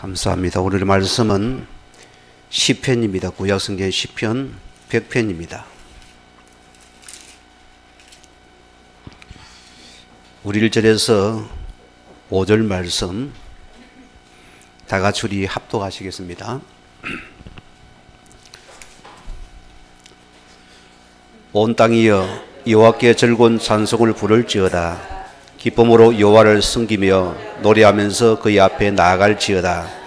감사합니다. 오늘의 말씀은 시편입니다. 구약성경 시편 100편입니다. 우리 1절에서 5절 말씀 다 같이 우리 합독하시겠습니다. 온 땅이여 여호와께 즐거운 찬송을 부를지어다. 기쁨으로 여호와를 섬기며 노래하면서 그의 앞에 나아갈지어다.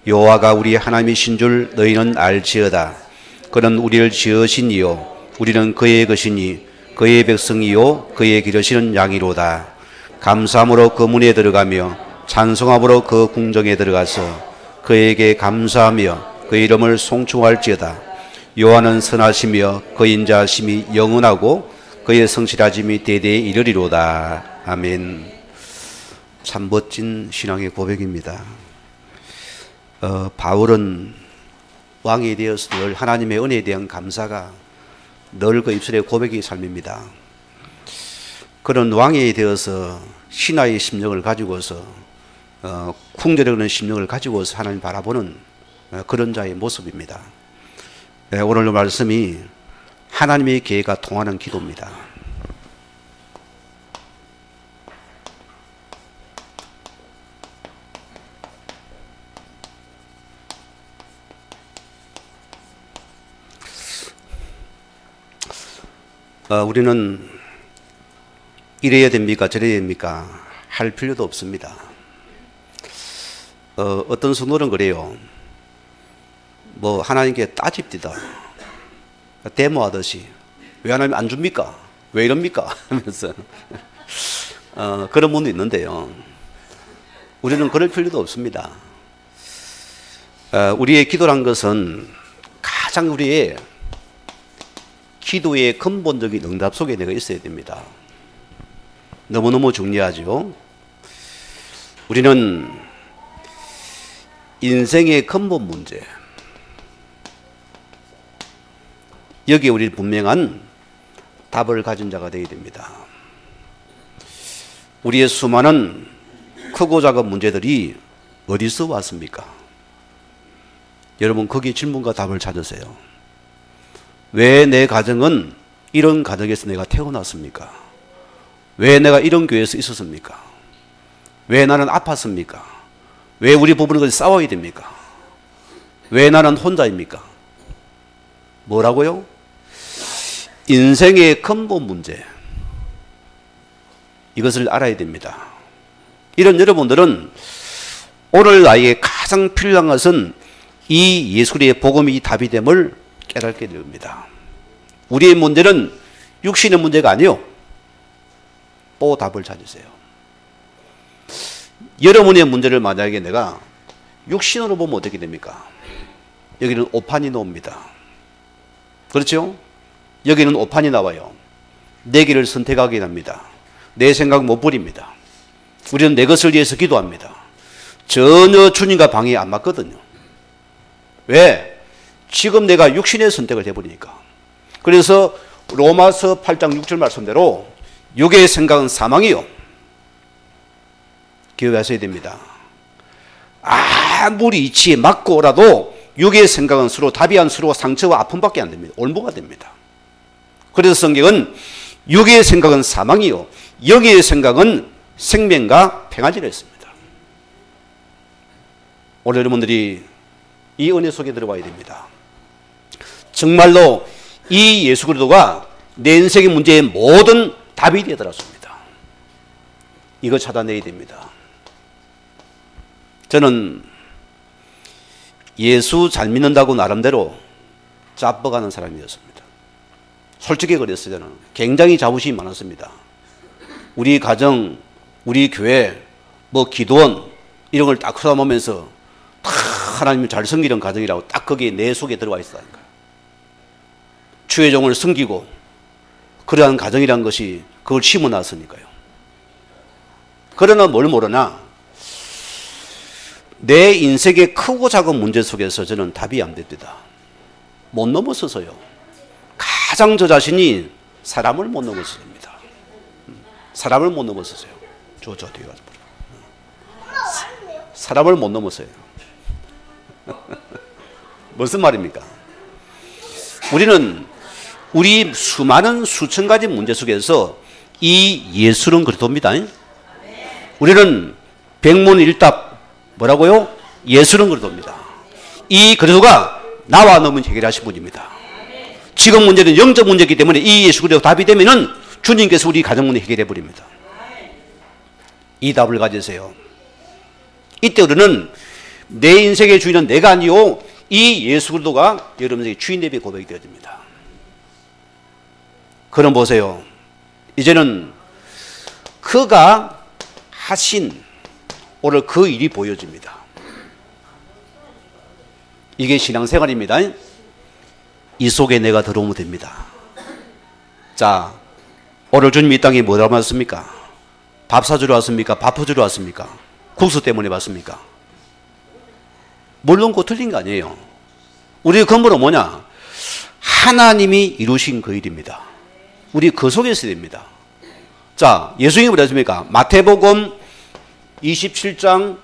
여호와가 우리 하나님이신 줄 너희는 알지어다. 그는 우리를 지으신 이요 우리는 그의 것이니 그의 백성이요 그의 기르시는 양이로다. 감사함으로 그 문에 들어가며 찬송함으로 그 궁정에 들어가서 그에게 감사하며 그 이름을 송축할지어다. 여호와는 선하시며 그의 인자하심이 영원하고 그의 성실하심이 대대에 이르리로다. 아멘. 참 멋진 신앙의 고백입니다. 바울은 왕이 되어서 늘 하나님의 은혜에 대한 감사가 늘 그 입술의 고백의 삶입니다. 그런 왕이 되어서 신하의 심령을 가지고서 궁절하는 심령을 가지고서 하나님 바라보는 그런 자의 모습입니다. 오늘 말씀이 하나님의 계획과 통하는 기도입니다. 우리는 이래야 됩니까? 저래야 됩니까? 할 필요도 없습니다. 어떤 성도는 그래요. 뭐 하나님께 따집디다. 데모하듯이 왜 하나님 안 줍니까? 왜 이럽니까? 하면서 그런 분도 있는데요. 우리는 그럴 필요도 없습니다. 우리의 기도란 것은 가장 우리의 기도의 근본적인 응답 속에 내가 있어야 됩니다. 너무너무 중요하죠. 우리는 인생의 근본 문제, 여기에 우리 분명한 답을 가진 자가 되어야 됩니다. 우리의 수많은 크고 작은 문제들이 어디서 왔습니까? 여러분 거기에 질문과 답을 찾으세요. 왜 내 가정은 이런 가정에서 내가 태어났습니까? 왜 내가 이런 교회에서 있었습니까? 왜 나는 아팠습니까? 왜 우리 부부는 싸워야 됩니까? 왜 나는 혼자입니까? 뭐라고요? 인생의 근본 문제, 이것을 알아야 됩니다. 이런 여러분들은 오늘 나에게 가장 필요한 것은 이 예수의 복음이 답이 됨을 깨닫게 됩니다. 우리의 문제는 육신의 문제가 아니요, 또 답을 찾으세요. 여러분의 문제를 만약에 내가 육신으로 보면 어떻게 됩니까? 여기는 오판이 나옵니다. 그렇죠? 여기는 오판이 나와요. 내 길을 선택하게 됩니다. 내 생각 못 버립니다. 우리는 내 것을 위해서 기도합니다. 전혀 주님과 방해 안 맞거든요. 왜? 지금 내가 육신의 선택을 해버리니까. 그래서 로마서 8장 6절 말씀대로 육의 생각은 사망이요. 기억하셔야 됩니다. 아무리 이치에 맞고라도 육의 생각은 서로 답이 안 서로 상처와 아픔밖에 안 됩니다. 올무가 됩니다. 그래서 성경은 육의 생각은 사망이요 영의 생각은 생명과 평안이라 했습니다. 오늘 여러분들이 이 은혜 속에 들어와야 됩니다. 정말로 이 예수 그리스도가 내 인생의 문제의 모든 답이 되어들었습니다. 이거 찾아내야 됩니다. 저는 예수 잘 믿는다고 나름대로 짜뻐가는 사람이었습니다. 솔직히 그랬어요. 저는 굉장히 자부심이 많았습니다. 우리 가정, 우리 교회, 뭐 기도원 이런 걸 딱 쳐다보면서 다 하나님을 잘 섬기는 가정이라고 딱 거기에 내 속에 들어와 있었다니까요. 주의 종을 섬기고 그러한 가정이란 것이 그걸 심어놨으니까요. 그러나 뭘 모르나 내 인생의 크고 작은 문제 속에서 저는 답이 안 됩니다. 못 넘어서서요. 가장 저 자신이 사람을 못 넘어섭니다. 사람을 못 넘어서세요. 저 뒤에 가서 사람을 못 넘어서요. 무슨 말입니까? 우리는 우리 수많은 수천 가지 문제 속에서 이 예수는 그리스도입니다. 우리는 백문일답 뭐라고요? 예수는 그리스도입니다. 이 그리스도가 나와 너무 해결하신 분입니다. 지금 문제는 영적 문제이기 때문에 이 예수 그리스도 답이 되면은 주님께서 우리 가정 문제 해결해 버립니다. 이 답을 가지세요. 이때 우리는 내 인생의 주인은 내가 아니요 이 예수 그리스도가 여러분에게 주인 대비 고백이 되어집니다. 그럼 보세요. 이제는 그가 하신 오늘 그 일이 보여집니다. 이게 신앙생활입니다. 이 속에 내가 들어오면 됩니다. 자, 오늘 주님 이 땅에 뭐 담았습니까? 밥 사주러 왔습니까? 밥 퍼주러 왔습니까? 국수 때문에 왔습니까? 물론 그 틀린 거 아니에요. 우리의 근본은 뭐냐? 하나님이 이루신 그 일입니다. 우리 그 속에 있어야 됩니다. 자, 예수님이 뭐라 했습니까? 마태복음 27장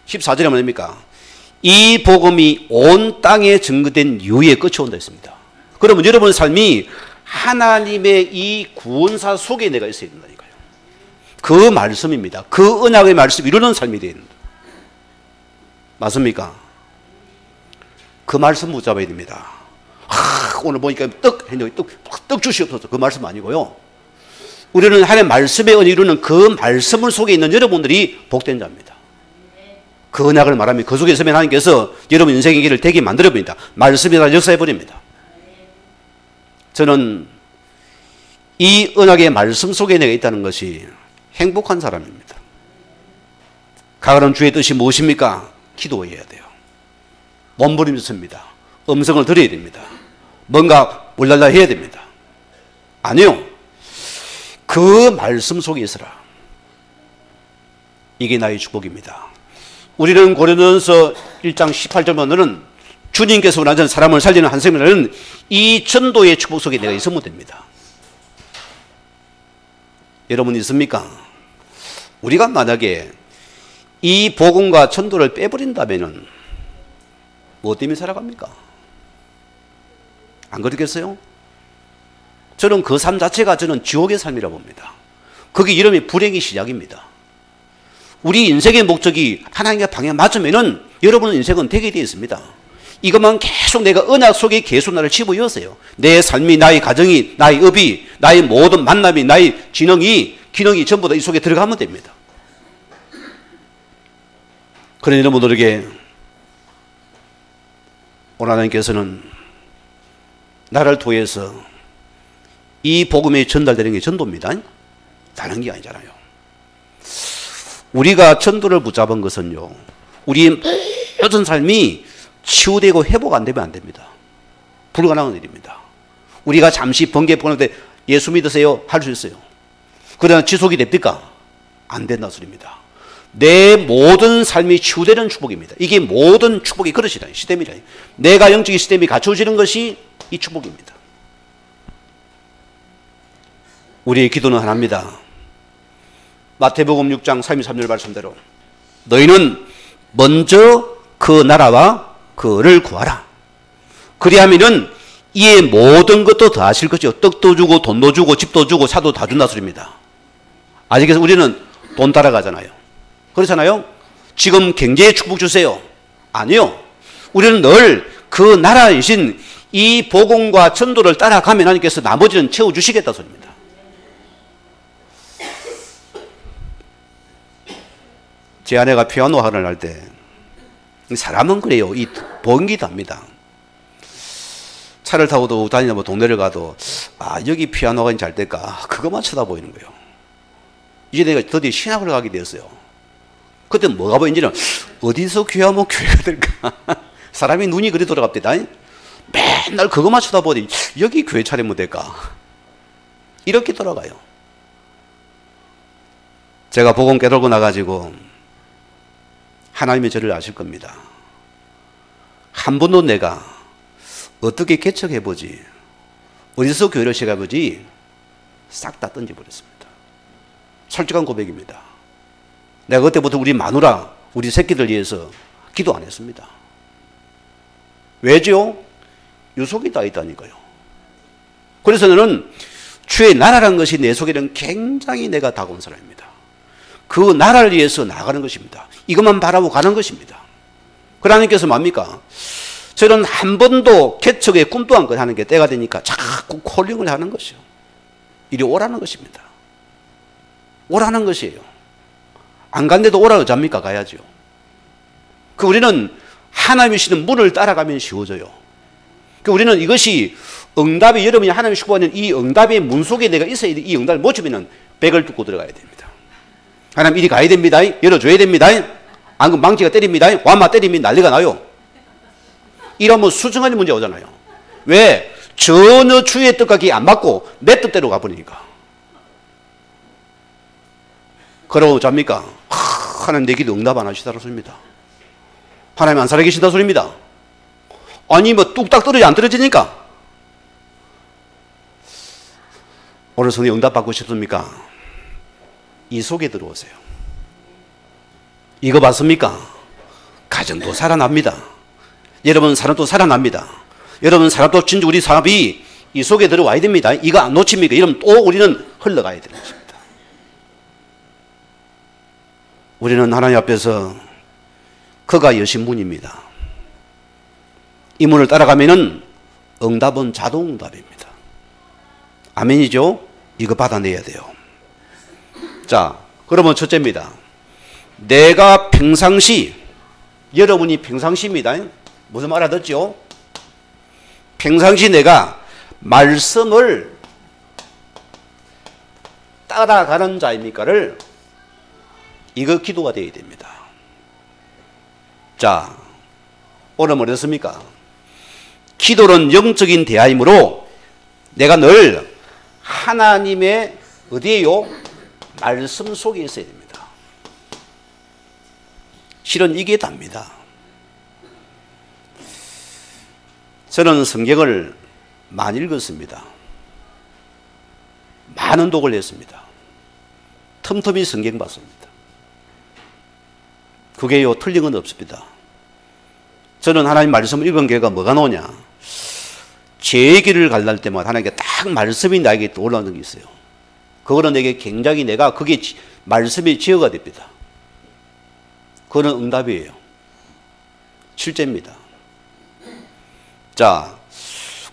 14절에 뭐입니까? 이 복음이 온 땅에 증거된 이후에 끝이 온다 했습니다. 그러면 여러분의 삶이 하나님의 이 구원사 속에 내가 있어야 된다니까요. 그 말씀입니다. 그 언약의 말씀 이루는 삶이 되는 맞습니까? 그 말씀 붙잡아야 됩니다. 오늘 보니까 떡 주시옵소서 그 말씀 아니고요. 우리는 하나님의 말씀의 언약을 이루는 그 말씀을 속에 있는 여러분들이 복된 자입니다. 그 언약을 말하면 그 속에 있으면 하나님께서 여러분 인생의 길을 되게 만들어버립니다. 말씀이라 역사해버립니다. 저는 이 언약의 말씀 속에 내가 있다는 것이 행복한 사람입니다. 가그럼 주의 뜻이 무엇입니까? 기도해야 돼요. 몸부림쳤습니다. 음성을 들어야 됩니다. 뭔가 올랄라 해야 됩니다. 아니요. 그 말씀 속에 있으라. 이게 나의 축복입니다. 우리는 고린도전서 1장 18절 보면은 주님께서 원하는 사람을 살리는 한 생명은 이 전도의 축복 속에 내가 있으면 됩니다. 여러분 있습니까? 우리가 만약에 이 복음과 전도를 빼버린다면은 뭐 때문에 살아갑니까? 안 그렇겠어요? 저는 그 삶 자체가 저는 지옥의 삶이라고 봅니다. 그게 이름이 불행의 시작입니다. 우리 인생의 목적이 하나님과 방향 맞으면은 여러분의 인생은 되게 되어 있습니다. 이것만 계속 내가 언약 속에 계속 나를 집어넣으세요. 내 삶이, 나의 가정이, 나의 업이, 나의 모든 만남이, 나의 기능이 전부 다 이 속에 들어가면 됩니다. 그런 여러분들에게 오늘 하나님께서는 나를 통해서 이 복음이 전달되는 게 전도입니다. 다른 게 아니잖아요. 우리가 전도를 붙잡은 것은요, 우리의 모든 삶이 치유되고 회복 안 되면 안 됩니다. 불가능한 일입니다. 우리가 잠시 번개 보는데 예수 믿으세요? 할 수 있어요. 그러나 지속이 됩니까? 안 된다는 소리입니다. 내 모든 삶이 치유되는 축복입니다. 이게 모든 축복의 그릇이다. 시스템이다. 내가 영적인 시스템이 갖춰지는 것이 이 축복입니다. 우리의 기도는 하나입니다. 마태복음 6장 33절 말씀대로 너희는 먼저 그 나라와 그를 구하라. 그리하면은 이에 모든 것도 더하실 것이요. 떡도 주고 돈도 주고 집도 주고 차도 다 준다 소리입니다. 아직까지 우리는 돈 따라가잖아요. 그렇잖아요. 지금 경제에 축복 주세요. 아니요. 우리는 늘 그 나라이신 이 복음과 전도를 따라가면 하나님께서 나머지는 채워주시겠다 소리입니다. 제 아내가 피아노 학원을 할 때 사람은 그래요. 이 번기도 합니다. 차를 타고도 다니다 뭐 동네를 가도 여기 피아노가 잘 될까 그것만 쳐다보이는 거예요. 이제 내가 드디어 신학을 가게 되었어요. 그때 뭐가 보이는지는 어디서 교회하면 교회가 될까 사람이 눈이 그리 돌아갑니다. 맨날 그것만 쳐다보니 여기 교회 차리면 될까 이렇게 돌아가요. 제가 복음 깨달고 나가지고 하나님이 저를 아실 겁니다. 한 번도 내가 어떻게 개척해보지 어디서 교회를 시작해보지 싹 다 던져버렸습니다. 솔직한 고백입니다. 내가 그때부터 우리 마누라 우리 새끼들 위해서 기도 안 했습니다. 왜죠? 유속이 다 있다니까요. 그래서 너는 주의 나라라는 것이 내 속에는 굉장히 내가 다가온 사람입니다. 그 나라를 위해서 나가는 것입니다. 이것만 바라고 가는 것입니다. 그 하나님께서 뭡니까? 저는 한 번도 개척의 꿈도 안 하는 게 때가 되니까 자꾸 콜링을 하는 것이요. 이리 오라는 것입니다. 오라는 것이에요. 안 간데도 오라 그럽니까? 가야죠. 그 우리는 하나님이 주시는 문을 따라가면 쉬워져요. 그 우리는 이것이 응답이 여러분이 하나님이 축복하는 이 응답의 문 속에 내가 있어야 돼. 이 응답을 못 주면 백을 뚫고 들어가야 됩니다. 하나님 이리 가야 됩니다. 열어줘야 됩니다. 안 그러면 망치가 때립니다. 와마 때리면 난리가 나요. 이러면 수정할 문제 오잖아요. 왜? 전혀 주의 뜻과 기회 안 받고 내 뜻대로 가버리니까. 그러고 잡니까? 하나님 내 기도 응답 안 하시다는 소리입니다. 하나님 안 살아계신다는 소리입니다. 아니 뭐 뚝딱 떨어지 안 떨어지니까. 오늘 성령 응답 받고 싶습니까? 이 속에 들어오세요. 이거 봤습니까? 가정도 살아납니다. 여러분 사람도 살아납니다. 여러분 사람도 진짜 우리 사업이 이 속에 들어와야 됩니다. 이거 안 놓칩니까? 이러면 또 우리는 흘러가야 되는 것입니다. 우리는 하나님 앞에서 그가 여신 문입니다. 이 문을 따라가면은 응답은 자동 응답입니다. 아멘이죠? 이거 받아내야 돼요. 자, 그러면 첫째입니다. 내가 평상시, 여러분이 평상시입니다. 무슨 말 알아듣죠? 평상시 내가 말씀을 따라가는 자입니까를 이거 기도가 되어야 됩니다. 자, 오늘 뭐랬습니까? 기도는 영적인 대화이므로 내가 늘 하나님의 어디에요? 말씀 속에 있어야 됩니다. 실은 이게 답니다. 저는 성경을 많이 읽었습니다. 많은 독을 했습니다. 틈틈이 성경 봤습니다. 그게요, 틀린 건 없습니다. 저는 하나님 말씀을 읽은 결과 뭐가 나오냐? 제 길을 갈랄 때마다 하나님께 딱 말씀이 나에게 떠올라오는 게 있어요. 그거는 내게 굉장히 내가 그게 말씀이 지어가 됩니다. 그거는 응답이에요. 실제입니다. 자,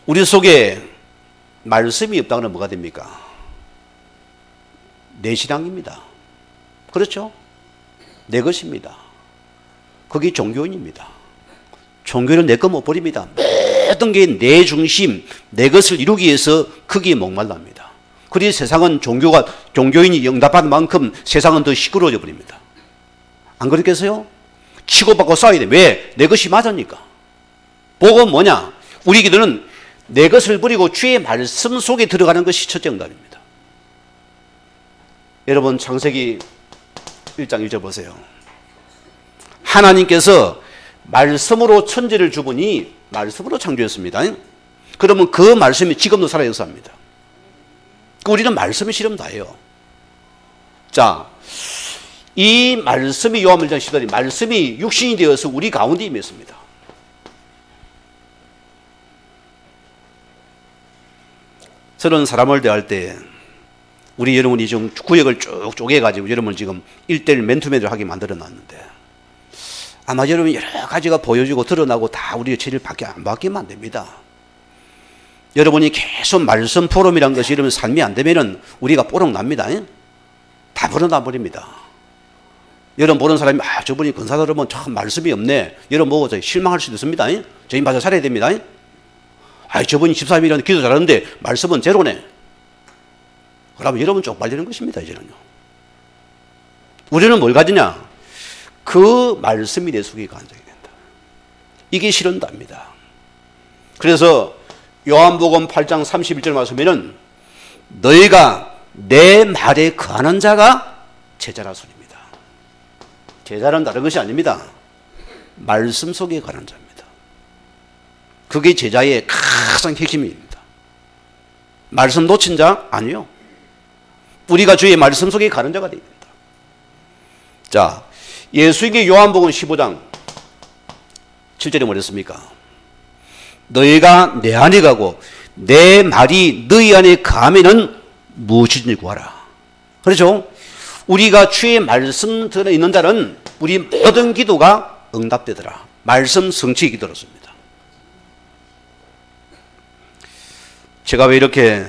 우리 속에 말씀이 없다면 뭐가 됩니까? 내 신앙입니다. 그렇죠? 내 것입니다. 그게 종교인입니다. 종교는 내 거 못 버립니다. 모든 게 내 중심, 내 것을 이루기 위해서 거기에 목말라합니다. 그래서 세상은 종교인이 응답하는 만큼 세상은 더 시끄러워져 버립니다. 안 그렇겠어요? 치고받고 싸워야 돼. 왜? 내 것이 맞으니까. 복은 뭐냐? 우리 기도는 내 것을 버리고 주의 말씀 속에 들어가는 것이 첫째 응답입니다. 여러분 창세기 1장 1절 보세요. 하나님께서 말씀으로 천지를 주보니 말씀으로 창조했습니다. 그러면 그 말씀이 지금도 살아 역사합니다. 우리는 말씀이 실험 다예요. 자, 이 말씀이 요한 1장 10절에 말씀이 육신이 되어서 우리 가운데 임했습니다. 저는 사람을 대할 때 우리 여러분이 지금 구역을 쭉 쪼개가지고 여러분 지금 1:1 맨투맨을 하게 만들어 놨는데 아마 여러분 여러 가지가 보여지고 드러나고 다 우리의 체질 안 바뀌면 안 됩니다. 여러분이 계속 말씀 포럼이란 것이 이러면 삶이 안 되면은 우리가 뽀록 납니다. 다 버려놔 버립니다. 여러분 보는 사람이 저분이 권사다 그러면 참 말씀이 없네. 여러분 보고 실망할 수도 있습니다. 저희 봐서 살아야 됩니다. 저분이 13일이라는 기도 잘하는데 말씀은 제로네. 그러면 여러분 쪽팔리는 것입니다. 이제는요. 우리는 뭘 가지냐? 그 말씀이 내 속에 간적이 된다. 이게 실현답니다. 그래서 요한복음 8장 31절 말씀에는 너희가 내 말에 거하는 자가 제자라 소리입니다. 제자는 다른 것이 아닙니다. 말씀 속에 거하는 자입니다. 그게 제자의 가장 핵심입니다. 말씀 놓친 자? 아니요. 우리가 주의 말씀 속에 가는 자가 되어야 된다. 자, 예수에게 요한복음 15장 7절에 뭐랬습니까? 너희가 내 안에 가고 내 말이 너희 안에 거하면은 무엇이든지 구하라. 그렇죠? 우리가 주의 말씀 들어 있는 자는 우리 모든 기도가 응답되더라. 말씀 성취의 기도였습니다. 제가 왜 이렇게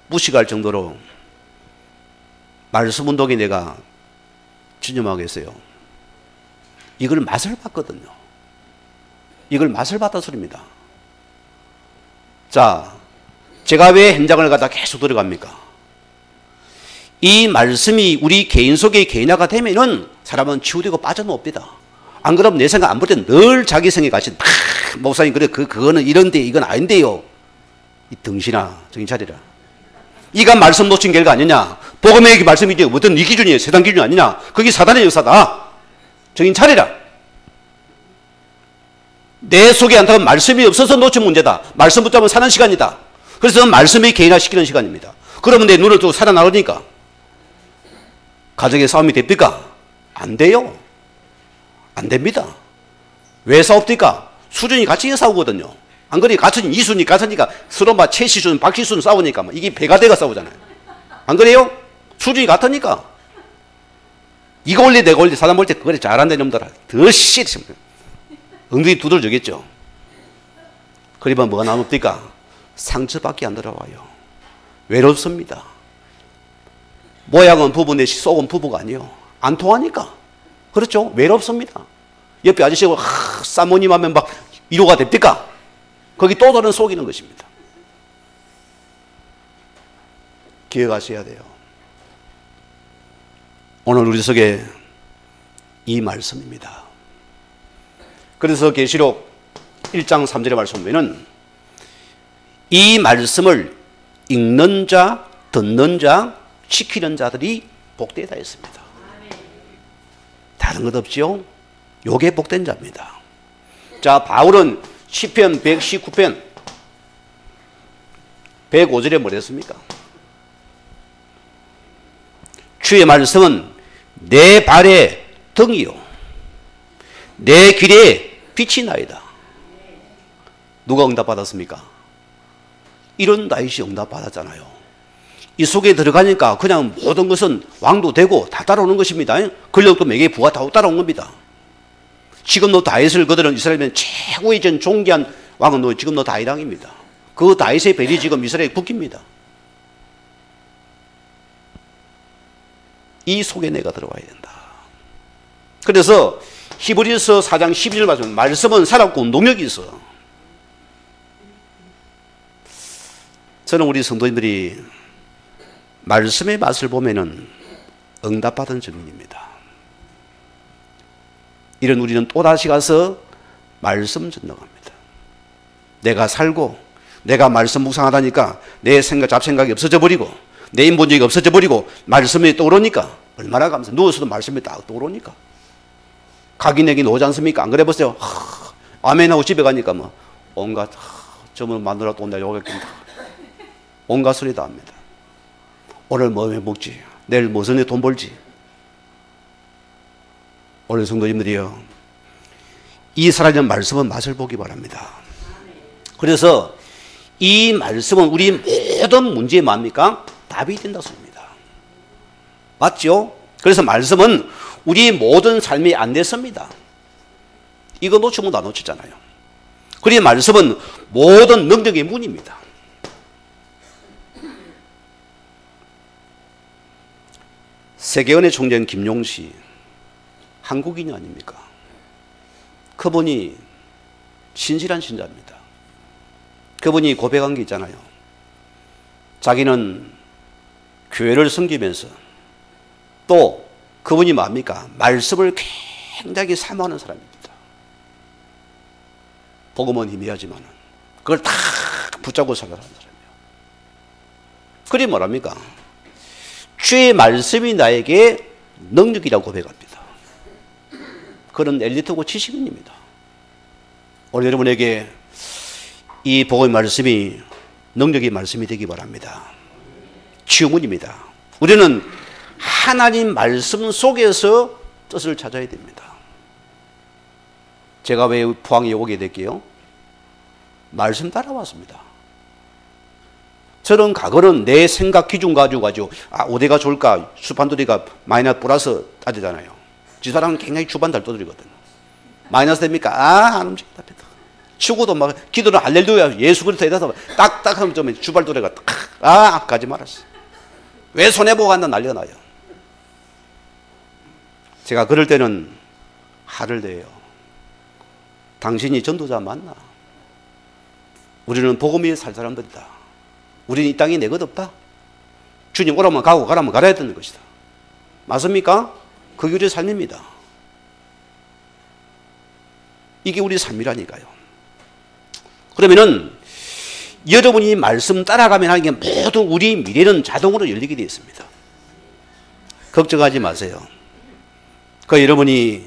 무식할 정도로 말씀 운동에 내가 전념하겠어요? 이걸 맛을 봤거든요. 이걸 맛을 봤다 소리입니다. 자, 제가 왜 현장을 가다 계속 들어갑니까? 이 말씀이 우리 개인 속에 개인화가 되면은 사람은 치유되고 빠져나옵니다. 안 그러면 내 생각 안 볼 때 늘 자기 생각에 가신, 목사님, 그래, 그거는 이런데, 이건 아닌데요. 이 등신아, 정신 차리라. 이가 말씀 놓친 결과 아니냐? 복음의 말씀이지, 어떤 이 기준이에요. 세상 기준이 아니냐? 그게 사단의 역사다. 정신 차리라. 내 속에 안타까운 말씀이 없어서 놓친 문제다. 말씀 붙잡으면 사는 시간이다. 그래서 말씀이 개인화시키는 시간입니다. 그러면 내 눈을 뜨고 살아나오니까 가정의 싸움이 됩니까? 안 돼요. 안 됩니다. 왜 싸웁니까? 수준이 같이 싸우거든요. 안 그래? 같은 이순이 같으니까 서로 막 최시순, 박시순 싸우니까 막 이게 배가 돼가 싸우잖아요. 안 그래요? 수준이 같으니까. 이거 올리 내가 올리 사람 볼 때 그래 잘한다 놈들아. 더 씨. 엉덩이 두들겨겠죠. 그러면 뭐가 남습니까? 상처밖에 안 들어와요. 외롭습니다. 모양은 부부 내 속은 부부가 아니에요. 안 통하니까. 그렇죠? 외롭습니다. 옆에 아저씨가 사모님 하면 막 위로가 됩니까? 거기 또 다른 속이는 것입니다. 기억하셔야 돼요. 오늘 우리 속에 이 말씀입니다. 그래서 계시록 1장 3절의 말씀 보면은 이 말씀을 읽는 자, 듣는 자, 지키는 자들이 복되다 했습니다. 다른 것 없지요? 요게 복된 자입니다. 자, 바울은 시편 119편 105절에 뭐랬습니까? 주의 말씀은 내 발의 등이요 내 길에 빛이 나이다. 누가 응답받았습니까? 이런 다윗이 응답받았잖아요. 이 속에 들어가니까 그냥 모든 것은 왕도 되고 다 따라오는 것입니다. 권력도 매개 부가 다 따라온 겁니다. 지금도 다윗을 그들은 이스라엘의 최고의 전 존귀한 왕은 지금도 다윗 왕입니다. 그 다윗의 별이 지금 이스라엘에 붙깁니다. 이 속에 내가 들어와야 된다. 그래서 히브리서 4장 12절 말씀은 살았고 운동력이 있어. 저는 우리 성도님들이 말씀의 맛을 보면은 응답받은 증인입니다. 이런 우리는 또다시 가서 말씀 전당합니다. 내가 살고 내가 말씀 묵상하다니까 내 생각 잡생각이 없어져 버리고 내 인본주의가 없어져 버리고 말씀이 떠오르니까 얼마나 감사. 누워서도 말씀이 딱 떠오르니까 각인에게 오지 않습니까? 안 그래 보세요. 아멘하고 집에 가니까 뭐 온갖 저번 마누라 또 온다 요겠긴다 온갖 소리 다 합니다. 오늘 뭐 해 먹지? 내일 무슨 일 돈 벌지? 오늘 성도님들이요, 이 살아있는 말씀은 맛을 보기 바랍니다. 그래서 이 말씀은 우리 모든 문제에 뭡니까? 답이 된다 소리입니다. 맞죠? 그래서 말씀은 우리 모든 삶이 안 됐습니다. 이거 놓치면 다 놓쳤잖아요. 그리고 말씀은 모든 능력의 문입니다. 세계은의 총재인 김용시 한국인이 아닙니까? 그분이 신실한 신자입니다. 그분이 고백한 게 있잖아요. 자기는 교회를 섬기면서 또 그분이 뭡니까? 말씀을 굉장히 사모하는 사람입니다. 복음은 희미하지만 그걸 다 붙잡고 살아가는 사람이에요. 그리 뭐랍니까? 주의 말씀이 나에게 능력이라고 고백합니다. 그런 엘리트고 지식인입니다. 오늘 여러분에게 이 복음의 말씀이 능력의 말씀이 되기 바랍니다. 치유문입니다. 우리는 하나님 말씀 속에서 뜻을 찾아야 됩니다. 제가 왜 포항에 오게 될게요? 말씀 따라왔습니다. 저는 과거는 내 생각 기준 가지고 어디가 좋을까? 주반도리가 마이너스 플러스 따지잖아요. 지사람은 굉장히 주반 잘 떠들이거든요. 마이너스 됩니까? 안 움직인다. 치고도 막 기도를 할렐루야 예수 그리스도에 대해서 딱딱 하면 좀 주발도래가 가지 말았어. 왜 손해보고 간다 난리가 나요. 제가 그럴 때는 화를 내요. 당신이 전도자 맞나? 우리는 복음 위에 살 사람들이다. 우리는 이 땅에 내 것 없다. 주님 오라면 가고 가라면 가야 되는 것이다. 맞습니까? 그게 우리의 삶입니다. 이게 우리 삶이라니까요. 그러면은 여러분이 말씀 따라가면 하는 게 모두 우리 미래는 자동으로 열리게 되어 있습니다. 걱정하지 마세요. 그 여러분이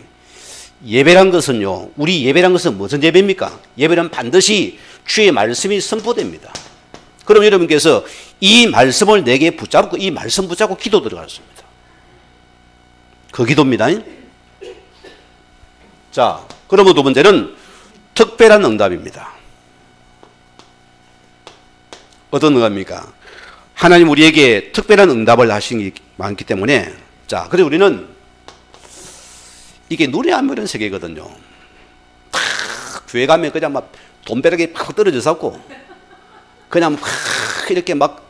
예배란 것은요, 우리 예배란 것은 무슨 예배입니까? 예배는 반드시 주의 말씀이 선포됩니다. 그럼 여러분께서 이 말씀을 내게 붙잡고 이 말씀 붙잡고 기도 들어갔습니다. 그 기도입니다. 자, 그러면 두 번째는 특별한 응답입니다. 어떤 응답입니까? 하나님 우리에게 특별한 응답을 하신 게 많기 때문에, 자, 그래서 우리는 이게 눈에 안 보이는 세계거든요. 교회 가면 그냥 막 돈벼락이 팍 떨어져서 그냥 막 이렇게 막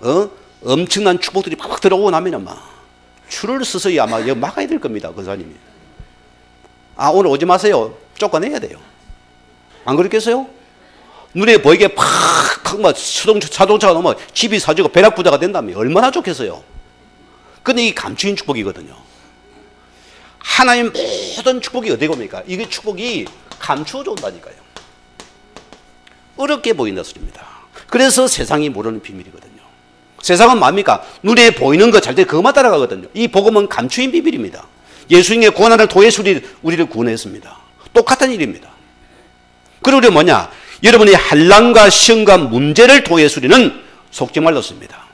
엄청난 축복들이 팍 들어오고 나면 막 줄을 서서히 아마 여기 막아야 될 겁니다. 권사님이. 아, 오늘 오지 마세요. 쫓아내야 돼요. 안 그렇겠어요? 눈에 보이게 팍 막 자동차가 넘어 집이 사지고 벼락부자가 된다면 얼마나 좋겠어요. 근데 이게 감추인 축복이거든요. 하나님 모든 축복이 어디에 옵니까? 이게 축복이 감추어져 온다니까요. 어렵게 보인다 소리입니다. 그래서 세상이 모르는 비밀이거든요. 세상은 뭡니까? 눈에 보이는 것 잘 때 그것만 따라가거든요. 이 복음은 감추인 비밀입니다. 예수님의 구원하는 도에서 우리를 구원했습니다. 똑같은 일입니다. 그리고 우리는 뭐냐? 여러분이 환난과 시험과 문제를 통해서 우리는 속지 말랐습니다.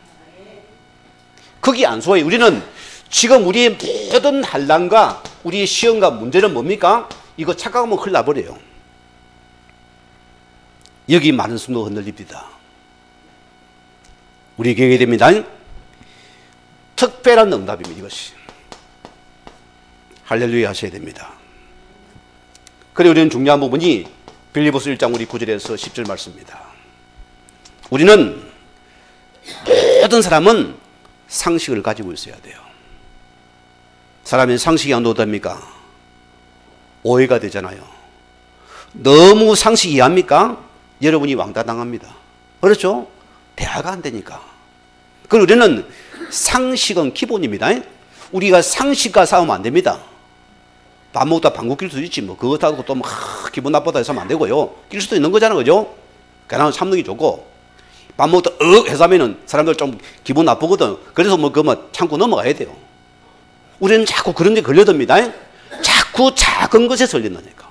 거기 안 속아요. 우리는 지금 우리의 모든 환난과 우리의 시험과 문제는 뭡니까? 이거 착각하면 큰일 나버려요. 여기 많은 숨도 흔들립니다. 우리에게 얘기해야 됩니다. 특별한 응답입니다. 이것이. 할렐루야 하셔야 됩니다. 그리고 우리는 중요한 부분이 빌립보서 1장 우리 9절에서 10절 말씀입니다. 우리는 모든 사람은 상식을 가지고 있어야 돼요. 사람의 상식이 안 어떻습니까? 오해가 되잖아요. 너무 상식이 이해합니까? 여러분이 왕따당합니다. 그렇죠? 대화가 안 되니까. 그리고 우리는 상식은 기본입니다. 우리가 상식과 싸우면 안 됩니다. 밥 먹다 방구 낄 수도 있지 뭐 그거 타고 또 막 기분 나쁘다 해서 하면 안 되고요. 낄 수도 있는 거잖아요. 그죠? 그나마 참는 게 좋고 밥 먹다 해서 하면은 사람들 좀 기분 나쁘거든. 그래서 뭐 그거 뭐 참고 넘어가야 돼요. 우리는 자꾸 그런 데 걸려듭니다. 자꾸 작은 것에 걸린다니까.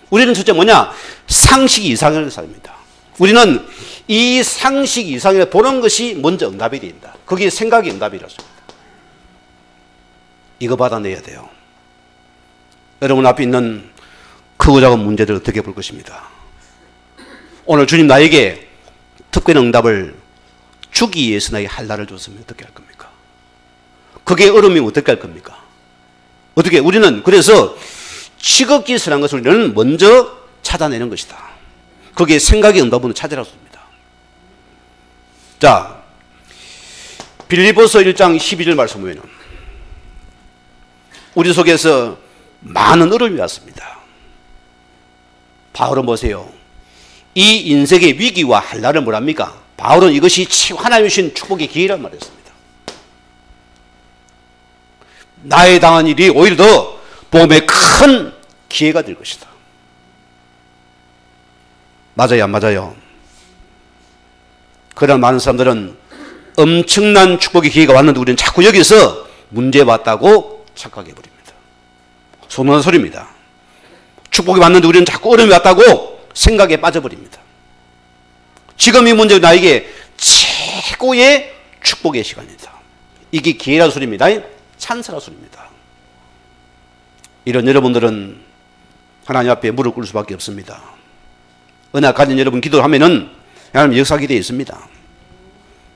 우리는 첫째 뭐냐? 상식 이상의 삶입니다. 우리는 이 상식 이상을 보는 것이 먼저 응답이 된다. 그게 생각이 응답이라습니다. 이거 받아내야 돼요. 여러분 앞에 있는 크고 작은 문제들을 어떻게 볼 것입니다. 오늘 주님 나에게 특별한 응답을 주기 위해서 나에게 할 날을 줬으면 어떻게 할 겁니까? 그게 어려우면 어떻게 할 겁니까? 어떻게? 우리는 그래서 지극기선한 것을 우리는 먼저 찾아내는 것이다. 그게 생각의 응답으로 찾으라고 합니다. 자, 빌립보서 1장 12절 말씀 보면은 우리 속에서 많은 어려움이 왔습니다. 바울은 보세요. 이 인생의 위기와 한란을 뭐랍니까? 바울은 이것이 하나님이 주신 축복의 기회란 말했습니다. 나에 당한 일이 오히려 더 복음의 큰 기회가 될 것이다. 맞아요, 안 맞아요? 그러나 많은 사람들은 엄청난 축복의 기회가 왔는데 우리는 자꾸 여기서 문제 왔다고 착각해버립니다. 소문난 소리입니다. 축복이 왔는데 우리는 자꾸 어려움이 왔다고 생각에 빠져버립니다. 지금 이 문제는 나에게 최고의 축복의 시간이다. 이게 기회라는 소리입니다. 찬스라는 소리입니다. 이런 여러분들은 하나님 앞에 무릎 꿇을 수밖에 없습니다. 은혜 가진 여러분 기도를 하면은 하나님 역사하게 되어 있습니다.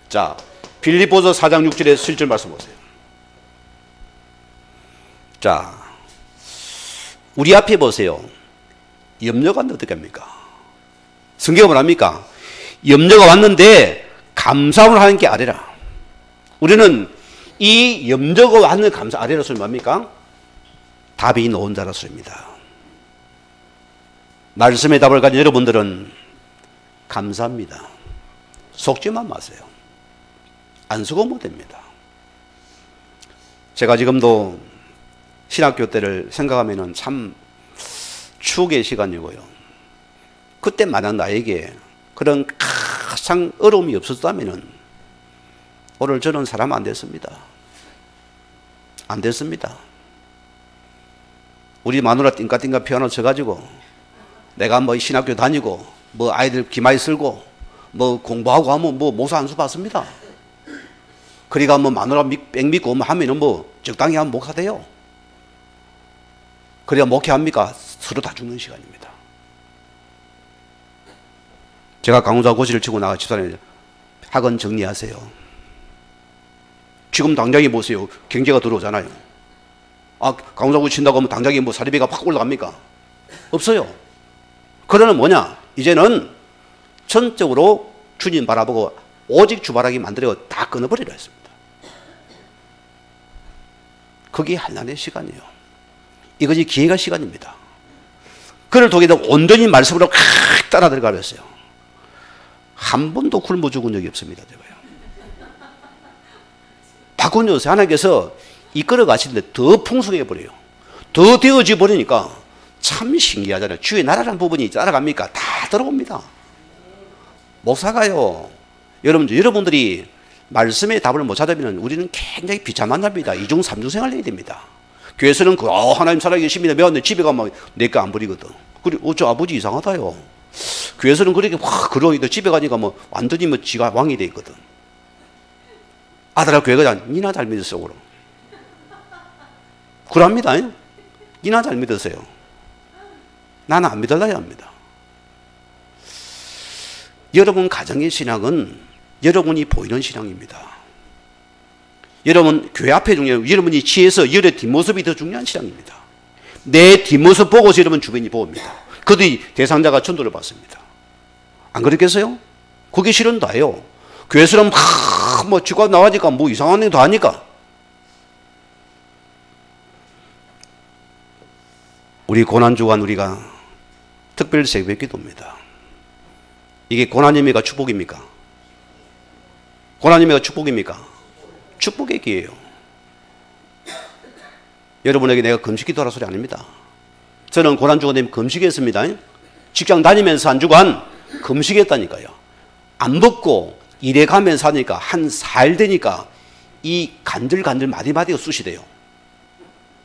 자, 빌립보서 4장 6절에 실절 말씀 보세요. 자, 우리 앞에 보세요. 염려가 왔는데 어떻게 합니까? 성경은 뭐랍니까? 염려가 왔는데 감사함을 하는 게 아래라. 우리는 이 염려가 왔는 감사 아래라 소리 뭡니까? 답이 놓은 자라 소리입니다. 말씀의 답을 가진 여러분들은 감사합니다. 속지만 마세요. 안 속으면 못 됩니다. 제가 지금도 신학교 때를 생각하면 참 추억의 시간이고요. 그때 만약 나에게 그런 가장 어려움이 없었다면 오늘 저는 사람 안 됐습니다. 안 됐습니다. 우리 마누라 띵까띵까 피아노 쳐가지고 내가 뭐 신학교 다니고 뭐 아이들 기마이 쓸고 뭐 공부하고 하면 뭐 모사 안 수 받습니다. 그러니까 뭐 마누라 뺑 믿고 하면은 뭐 적당히 하면 목사 돼요. 그래야 목회합니까? 서로 다 죽는 시간입니다. 제가 강우자 고시를 치고 나가 집사님 학원 정리하세요. 지금 당장에 보세요. 경제가 들어오잖아요. 아, 강우자 고시 친다고 하면 당장에 뭐 사리비가 확 올라갑니까? 없어요. 그러는 뭐냐? 이제는 전적으로 주님 바라보고 오직 주바라기 만들어 다 끊어버리려 했습니다. 그게 한란의 시간이에요. 이것이 기회가 시간입니다. 그를 통해 온전히 말씀으로 따라 들어가려 했어요. 한 번도 굶어 죽은 적이 없습니다. 제가요. 바꾼 요새 하나님께서 이끌어 가시는데 더 풍성해 버려요. 더 되어져 버리니까 참 신기하잖아요. 주의 나라라는 부분이 따라갑니까? 다 들어옵니다. 목사가요. 여러분들이 말씀의 답을 못 찾으면 우리는 굉장히 비참한 답니다. 이중 삼중 생활 해야 됩니다. 교회에서는 하나님 살아계십니다. 매웠는데 집에 가면 내 거 안 버리거든. 그리고 저 아버지 이상하다요. 교회에서는 그렇게 확 그러는데 집에 가니까 뭐 완전히 뭐 지가 왕이 돼 있거든. 아들아 교회가 니나 잘 믿었어 그럼. 그럽니다. 니나 잘 믿으세요. 나는 안 믿을라야 합니다. 여러분 가정의 신앙은 여러분이 보이는 신앙입니다. 여러분 교회 앞에 중요해요. 여러분이 지혜서 여러분의 뒷모습이 더 중요한 신앙입니다. 내 뒷모습 보고서 여러분 주변이 봅니다. 그들이 대상자가 전도를 받습니다. 안 그렇겠어요? 그게 실은 다예요. 교회에서는 뭐 지가 나가니까 뭐 이상한 일 다 하니까. 우리 고난주간 우리가 특별 새벽 기도입니다. 이게 고난입니까? 축복입니까? 고난입니까? 축복입니까? 축복의 기회예요. 여러분에게 내가 금식 기도하라 소리 아닙니다. 저는 고난주간 되면 금식했습니다. 직장 다니면서 한 주간 금식했다니까요. 안 먹고 일해 가면서 하니까 한 4일 되니까 이 간들간들 마디마디가 쑤시 돼요.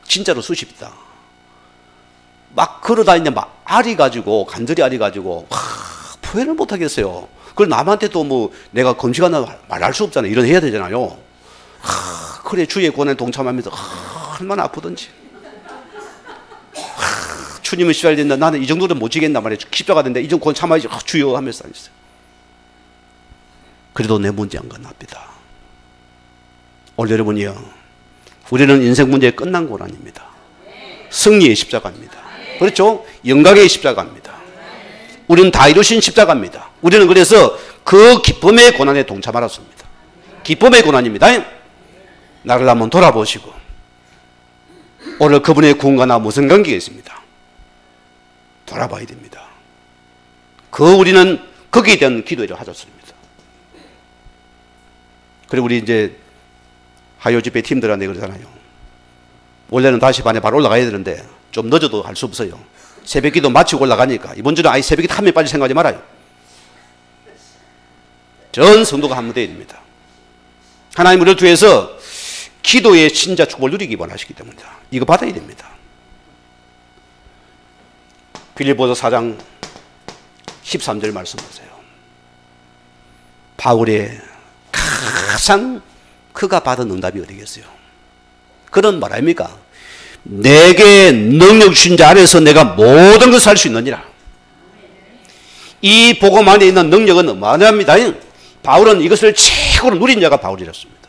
진짜로 쑤십니다. 막 걸어다니는데 막 알이 가지고 간절히 알이 가지고 표현을 못 하겠어요. 그걸 남한테도 뭐 내가 금식한다고 말할 수 없잖아요. 이런 해야 되잖아요. 그래 주의 고난에 동참하면서 얼마나 아프던지. 주님은 십자가를 된다. 나는 이 정도는 못 지겠단 말이에요. 십자가 된다. 이 정도 참아야지. 주여 하면서 다녔어요. 그래도 내 문제 안 건납니다. 오늘 여러분이요. 우리는 인생 문제 끝난 고난입니다. 승리의 십자가입니다. 그렇죠? 영광의 십자가입니다. 우리는 다 이루신 십자가입니다. 우리는 그래서 그 기쁨의 고난에 동참하였습니다. 기쁨의 고난입니다. 나를 한번 돌아보시고 오늘 그분의 구원과 나 무슨 관계가 있습니다. 돌아봐야 됩니다. 우리는 거기에 대한 기도를 하셨습니다. 그리고 우리 이제 하요 집회 팀들한테 그러잖아요. 원래는 다시 반에 바로 올라가야 되는데 좀 늦어도 할 수 없어요. 새벽 기도 마치고 올라가니까 이번 주는 아예 새벽 기도 한 명까지 생각하지 말아요. 전 성도가 한 번 되어야 됩니다. 하나님 우리를 통해서 기도의 신자 축복을 누리기 원하시기 때문이다. 이거 받아야 됩니다. 빌립보서 4장 13절 말씀 보세요. 바울의 가장 그가 받은 응답이 어디겠어요? 그런 말 아닙니까? 내게 능력 주신 자 안에서 내가 모든 것을 할 수 있느니라. 이 복음 안에 있는 능력은 어마어마합니다. 바울은 이것을 최고로 누린 자가 바울이었습니다.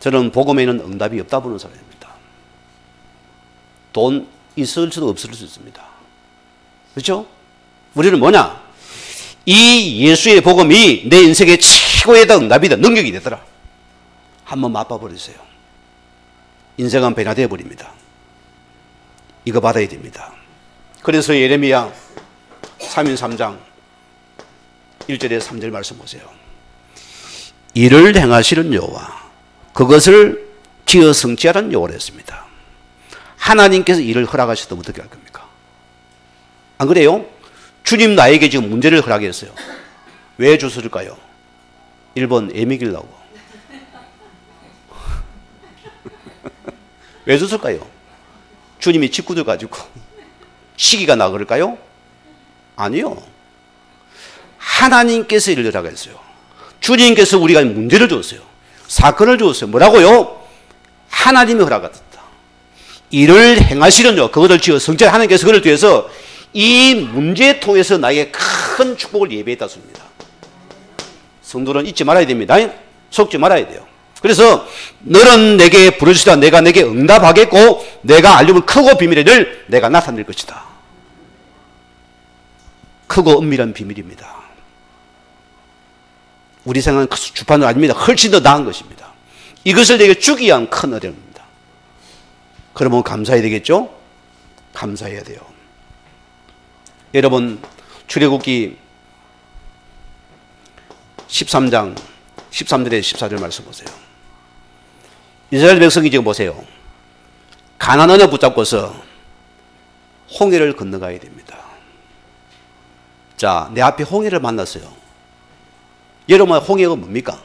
저는 복음에 있는 응답이 없다 보는 사람입니다. 돈 있을 수도 없을 수 있습니다. 그렇죠? 우리는 뭐냐? 이 예수의 복음이 내 인생의 최고의 응답이다, 능력이 되더라. 한번 맛봐버리세요. 인생은 변화되어 버립니다. 이거 받아야 됩니다. 그래서 예레미야 3인 3장 1절에 3절 말씀 보세요. 이를 행하시는 여호와, 그것을 지어 성취하는 여호와라 했습니다. 하나님께서 일을 허락하셨다면 어떻게 할 겁니까? 안 그래요? 주님 나에게 지금 문제를 허락했어요. 왜 주셨을까요? 1번 애 먹이려고. 왜 줬을까요? 주님이 직구들 가지고 시기가 나 그럴까요? 아니요. 하나님께서 일을 허락했어요. 주님께서 우리가 문제를 줬어요. 사건을 줬어요. 뭐라고요? 하나님이 허락하셨다. 일을 행하시려뇨. 그것을 지어 성취하는 하나님께서 그를 위해서 이 문제를 통해서 나에게 큰 축복을 예배했다 습니다. 성도는 잊지 말아야 됩니다. 속지 말아야 돼요. 그래서 너는 내게 부르시다. 내가 내게 응답하겠고 내가 알려면 크고 비밀의 일을 내가 나타낼 것이다. 크고 은밀한 비밀입니다. 우리 생각은 주판은 아닙니다. 훨씬 더 나은 것입니다. 이것을 내게 주기 위한 큰 어려움입니다. 그러면 감사해야 되겠죠? 감사해야 돼요. 여러분 출애굽기 13장 13절에 14절 말씀 보세요. 이스라엘 백성이 지금 보세요. 가나안을 붙잡고서 홍해를 건너가야 됩니다. 자, 내 앞에 홍해를 만났어요. 여러분 홍해가 뭡니까?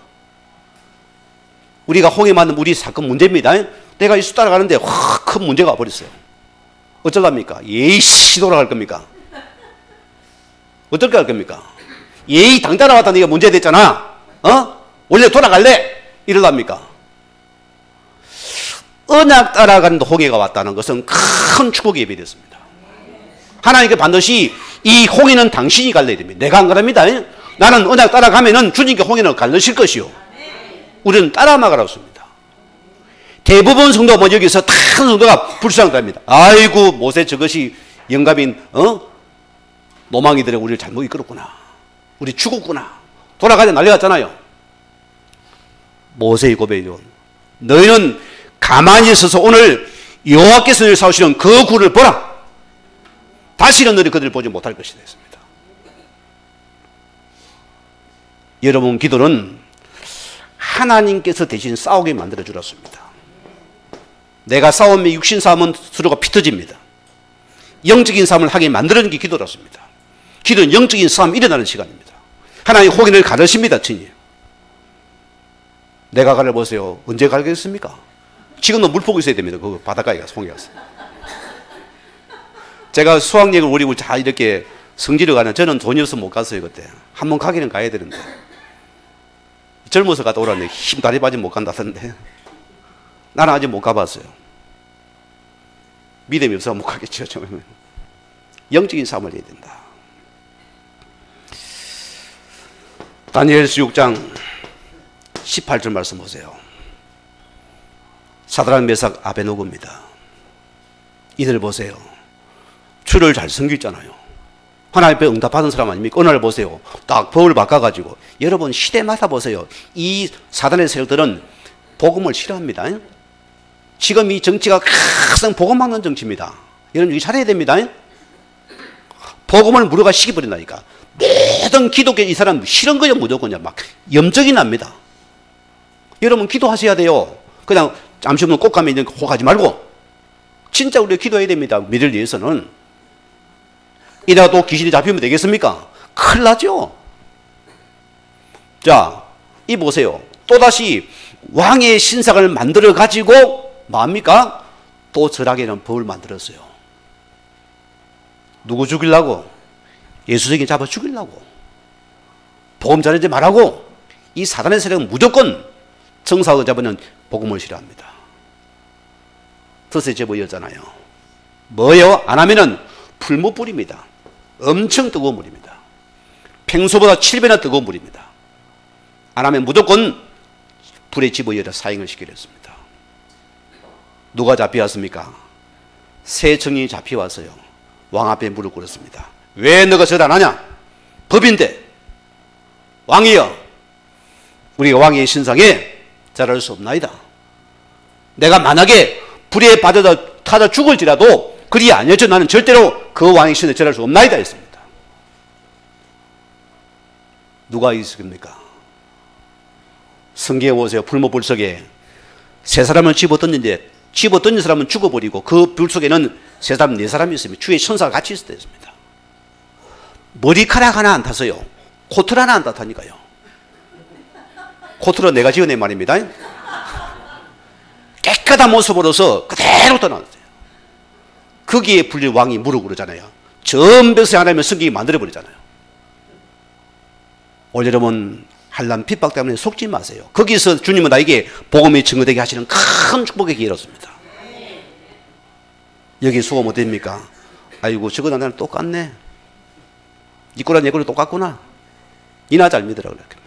우리가 홍해 만나면 우리 사건 문제입니다. 내가 이수 따라가는데 확 큰 문제가 와버렸어요. 어쩌랍니까? 예의씨 돌아갈 겁니까? 어떻게 할 겁니까? 예의 당 따라왔다 네가 문제 됐잖아. 원래 돌아갈래? 이럴랍니까? 언약 따라가는 홍해가 왔다는 것은 큰 축복이 예배됐습니다. 하나님께 반드시 이 홍해는 당신이 갈라야 됩니다. 내가 안 가랍니다. 나는 언약 따라가면은 주님께 홍해는 갈르실 것이요. 우리는 따라만 가라습니다. 대부분 성도가 뭐 여기서 다 성도가 불쌍합니다. 아이고 모세 저것이 영감인 노망이들의 우리를 잘못 이끌었구나. 우리 죽었구나. 돌아가자 난리 났잖아요. 모세의 고백이요. 너희는 가만히 있어서 오늘 여호와께서 너희를 싸우시는 그 굴을 보라. 다시는 너희 그들을 보지 못할 것이다 했습니다. 여러분 기도는 하나님께서 대신 싸우게 만들어 주었습니다. 내가 싸우면 육신 싸움은 서로가 피 터집니다. 영적인 싸움을 하게 만드는 게 기도였습니다. 기도는 영적인 싸움이 일어나는 시간입니다. 하나님 홍해를 가르십니다. 친히. 내가 가려보세요. 언제 가르겠습니까? 지금도 물폭이 있어야 됩니다. 그 바닷가에 가서 홍해 가서. 제가 수학여행을 우리 다 이렇게 성지를 가는 저는 돈이 없어서 못 갔어요. 그때. 한번 가기는 가야 되는데. 젊어서 갔다 오라는데 힘 다리 빠지면 못 간다던데. 나는 아직 못 가봤어요. 믿음이 없어서 못 가겠죠. 영적인 싸움을 해야 된다. 다니엘서 6장 18절 말씀 보세요. 사드락 메삭 아베노고입니다. 이들 보세요. 주를 잘 섬기잖아요. 하나님 앞에 응답받은 사람 아닙니까? 어느 날 보세요. 딱 법을 바꿔가지고. 여러분 시대마다 보세요. 이 사단의 세력들은 복음을 싫어합니다. 지금 이 정치가 가장 복음 막는 정치입니다. 여러분 이거 잘해야 됩니다. 복음을 무료가 시켜버린다니까. 모든 기독교 이 사람 싫은 거예요. 무조건요. 막 염증이 납니다. 여러분 기도하셔야 돼요. 그냥 잠시 없는 꽃감에 있는 호가지 말고 진짜 우리가 기도해야 됩니다. 미래를 위해서는. 이러다 또 귀신이 잡히면 되겠습니까? 큰일 나죠. 자, 이 보세요. 또다시 왕의 신상을 만들어 가지고 뭐합니까? 또 절하게는 법을 만들었어요. 누구 죽이려고? 예수적인 잡아 죽이려고. 복음 전하지 말라고. 이 사단의 세력은 무조건 정사가 잡으면 복음을 싫어합니다. 드세 제보였잖아요. 뭐예요? 안 하면은 풀무불입니다. 엄청 뜨거운 물입니다. 평소보다 7배나 뜨거운 물입니다. 안 하면 무조건 불에 집어넣어 사형을 시키렸습니다. 누가 잡혀왔습니까? 세 청년이 잡혀왔어요. 왕 앞에 무릎 꿇었습니다. 왜 너가 절 안 하냐? 법인데. 왕이여, 우리가 왕의 신상에 절할 수 없나이다. 내가 만약에 불에 빠져서 타져 죽을지라도 그리 아니어져 나는 절대로 그 왕의 신에 절할 수 없나이다 했습니다. 누가 있습니까? 성경에 보세요. 풀무불 속에 세 사람을 집어던진데 집어던진 사람은 죽어버리고 그 불 속에는 세 사람, 네 사람이 있습니다. 주위에 천사가 같이 있을 때 있습니다. 머리카락 하나 안 탔어요. 코털 하나 안 탔다니까요. 코털은 내가 지어낸 말입니다. 깨끗한 모습으로서 그대로 떠나왔어요. 거기에 불린 왕이 무릎 꿇잖아요. 전벽에 하나면 성경이 만들어버리잖아요. 오늘 여러분 한란 핍박 때문에 속지 마세요. 거기서 주님은 나에게 복음이 증거되게 하시는 큰 축복의 기회를 얻습니다. 여기 수고 못됩니까? 아이고 저거 나랑 똑같네. 니 거랑 내 거랑 똑같구나. 니나 잘 믿으라 그랬습니다.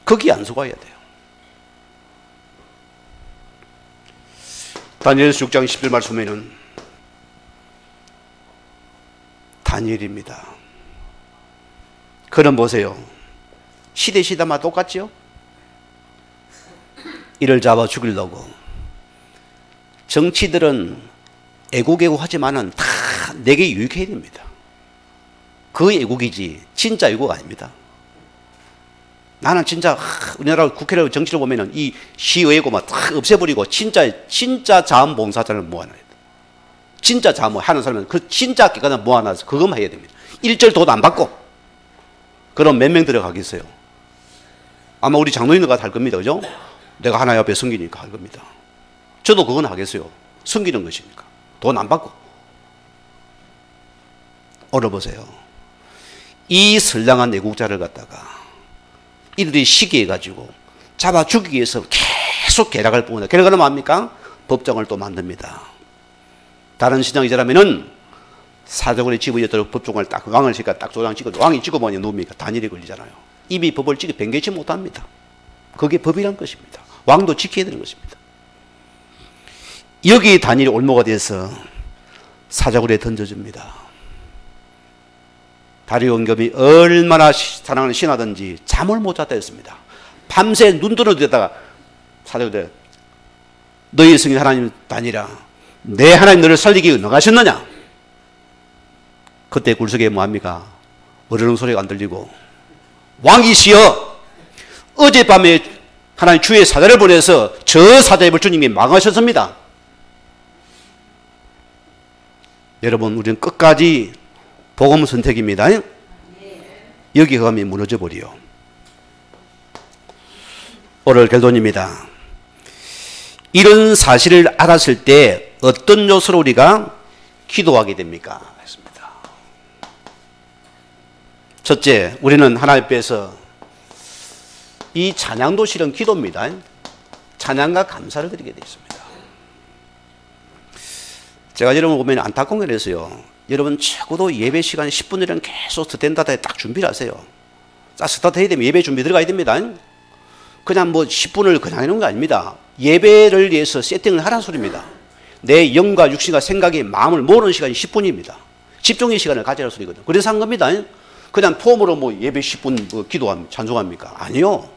거기 안 속아야 돼요. 다니엘서 6장 10절 말씀에는 다니엘입니다. 그럼 보세요. 시대마다 똑같죠? 이를 잡아 죽이려고. 정치들은 애국애국 하지만은 다 내게 유익해야 됩니다. 그 애국이지 진짜 애국 아닙니다. 나는 진짜 우리나라 국회를 정치를 보면은 이 시의회고 막 다 없애버리고 진짜 자원봉사자를 모아놔야 돼. 진짜 자원하는 사람은 그 진짜 기관을 모아놔서 그것만 해야 됩니다. 일절 돈 안 받고. 그럼 몇 명 들어가겠어요? 아마 우리 장로님들과 할 겁니다. 그죠? 내가 하나님 앞에 섬기니까 할 겁니다. 저도 그건 하겠어요. 섬기는 것이니까. 돈 안 받고. 얼어보세요. 이 선량한 애국자를 갖다가 이들이 시기해가지고 잡아 죽이기 위해서 계속 계략을 뿜는다. 계략은 뭡니까? 법정을 또 만듭니다. 다른 신앙이자라면은 사정원에 집어넣도록 법정을 딱 왕을 시켜 딱 조장 찍어 왕이 찍어보니 누굽니까? 다니엘이 걸리잖아요. 이미 법을 변개치 못합니다. 그게 법이란 것입니다. 왕도 지켜야 되는 것입니다. 여기 다니엘이 올모가 돼서 사자굴에 던져줍니다. 다리오 원겸이 얼마나 사랑하는 신하든지 잠을 못 잤다 했습니다. 밤새 눈 뜨는데다가 사자굴에 너희 성인 하나님 다니라. 내 하나님 너를 살리기 은능하셨느냐? 그때 굴속에 뭐합니까? 어르는 소리가 안 들리고 왕이시여 어젯밤에 하나님 주의 사자를 보내서 저 사자의 주님이 망하셨습니다. 여러분 우리는 끝까지 복음 선택입니다. 여기 가면 무너져 버려요. 오늘 결론입니다. 이런 사실을 알았을 때 어떤 요소로 우리가 기도하게 됩니까? 했습니다. 첫째, 우리는 하나님 앞에서 이 찬양도 실은 기도입니다. 찬양과 감사를 드리게 되어 있습니다. 제가 여러분 보면 안타까운 게 있어요. 여러분 적어도 예배 시간 10분 이런 계속 스탠다드에 딱 준비를 하세요. 자, 스타트 해야 되면 예배 준비 들어가야 됩니다. 그냥 뭐 10분을 그냥 하는 거 아닙니다. 예배를 위해서 세팅을 하라는 소리입니다. 내 영과 육신과 생각이 마음을 모으는 시간이 10분입니다. 집중의 시간을 가지라는 소리거든요. 그래서 한 겁니다. 그냥 폼으로 뭐 예배 10분 뭐 기도합니까? 찬송합니까? 아니요.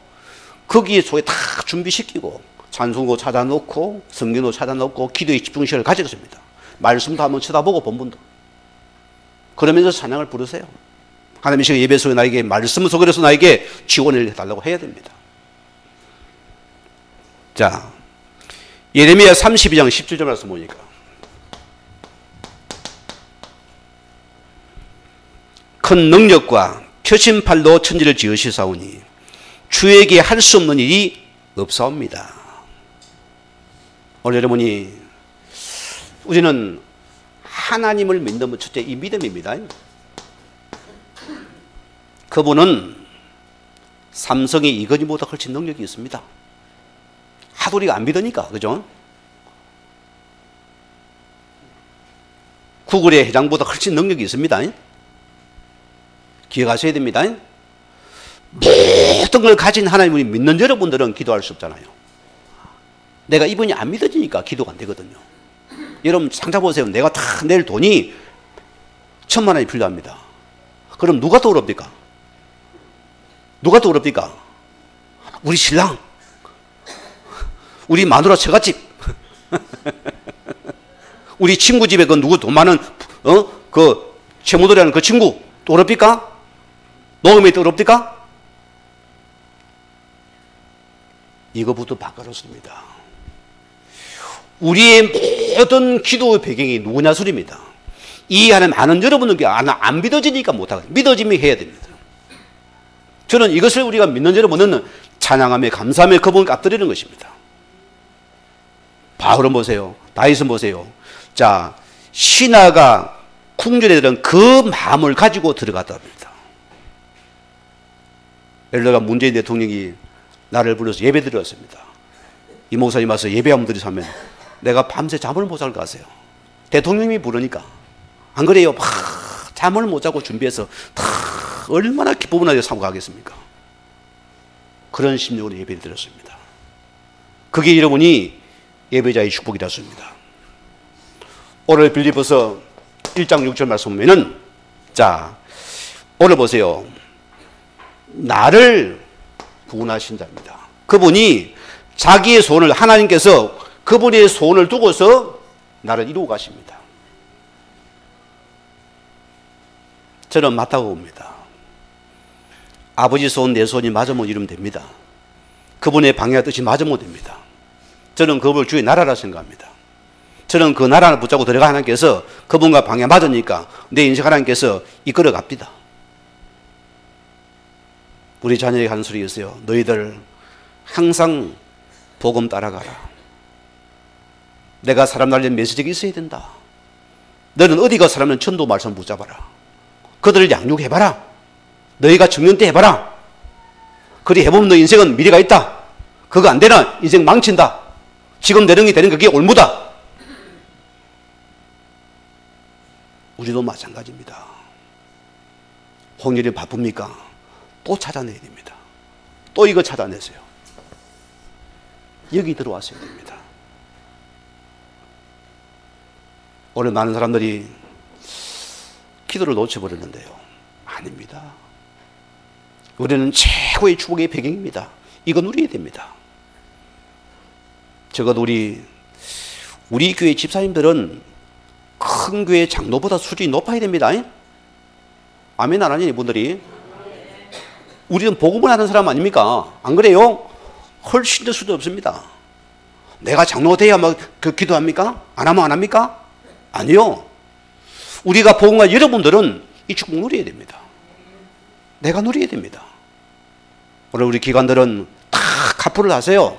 거기에 속에 다 준비시키고 찬송도 찾아놓고 성경도 찾아놓고 기도의 집중 시간을 가지겠습니다. 말씀도 한번 쳐다보고 본문도. 그러면서 찬양을 부르세요. 하나님의 시간 예배 속에 나에게 말씀 속에서 나에게 지원을 해달라고 해야 됩니다. 자, 예레미야 32장 17절 말씀 보니까 큰 능력과 표심팔로 천지를 지으시사오니 주에게 할 수 없는 일이 없사옵니다. 오늘 여러분이 우리는 하나님을 믿는 첫째 이 믿음입니다. 그분은 삼성의 이건희보다 훨씬 능력이 있습니다. 하도 우리가 안 믿으니까, 그죠? 구글의 회장보다 훨씬 능력이 있습니다. 기억하셔야 됩니다. 모든 걸 가진 하나님을 믿는 여러분들은 기도할 수 없잖아요. 내가 이분이 안 믿어지니까 기도가 안 되거든요. 여러분 상상 보세요. 내가 다 내일 돈이 1,000만 원이 필요합니다. 그럼 누가 더 어렵니까? 누가 더 어렵니까? 우리 신랑, 우리 마누라 처갓집, 우리 친구 집에 그 누구 돈 많은 그 최모돌이라는 그 친구 또 어렵니까? 녹음이 또 어렵니까? 이거부터 바꿔놓습니다. 우리의 모든 기도의 배경이 누구냐 소리입니다. 이 안에 많은 여러분들께 안 믿어지니까 못하거든요. 믿어지면 해야 됩니다. 저는 이것을 우리가 믿는 여러분은 찬양하며 감사하며 그분을 값드리는 것입니다. 바울은 보세요. 다윗은 보세요. 자, 신하가 궁전에 들은 그 마음을 가지고 들어갔다 합니다. 예를 들어 문재인 대통령이 나를 불러서 예배 드렸습니다. 이 목사님 와서 예배 한번 드리서 하면 내가 밤새 잠을 못 잘 것 같아요. 대통령이 부르니까. 안 그래요? 막 잠을 못 자고 준비해서 얼마나 기쁨을 하게 사고 가겠습니까? 그런 심령으로 예배를 드렸습니다. 그게 여러분이 예배자의 축복이 되었습니다. 오늘 빌립보서 1장 6절 말씀 보면은 자, 오늘 보세요. 나를 구원하신 자입니다. 그분이 자기의 소원을 하나님께서 그분의 소원을 두고서 나를 이루고 가십니다. 저는 맞다고 봅니다. 아버지 소원, 내 소원이 맞으면 이루면 됩니다. 그분의 방해와 뜻이 맞으면 됩니다. 저는 그분을 주의 나라라 생각합니다. 저는 그 나라를 붙잡고 들어가 하나님께서 그분과 방해 맞으니까 내 인생 하나님께서 이끌어 갑니다. 우리 자녀에게 하는 소리 있어요. 너희들 항상 복음 따라가라. 내가 사람 날리는 메시지가 있어야 된다. 너는 어디가 사람은 전도 말씀 붙잡아라. 그들을 양육해봐라. 너희가 청년 때 해봐라. 그리 해보면 너 인생은 미래가 있다. 그거 안 되나 인생 망친다. 지금 내령이 되는 그게 올무다. 우리도 마찬가지입니다. 홍일이 바쁩니까? 또 찾아내야 됩니다. 또 이거 찾아내세요. 여기 들어왔어야 됩니다. 오늘 많은 사람들이 기도를 놓쳐버렸는데요. 아닙니다. 우리는 최고의 축복의 배경입니다. 이거 누려야 됩니다. 적어도 우리 교회 집사님들은 큰 교회 장로보다 수준이 높아야 됩니다. 아멘 안 하니 이분들이? 우리는 복음을 하는 사람 아닙니까? 안 그래요? 훨씬 더 수준 없습니다. 내가 장로가 돼야 막 그 기도합니까? 안 하면 안 합니까? 아니요. 우리가 복음과 여러분들은 이 축복 누려야 됩니다. 내가 누려야 됩니다. 오늘 우리 기관들은 다 카풀을 하세요.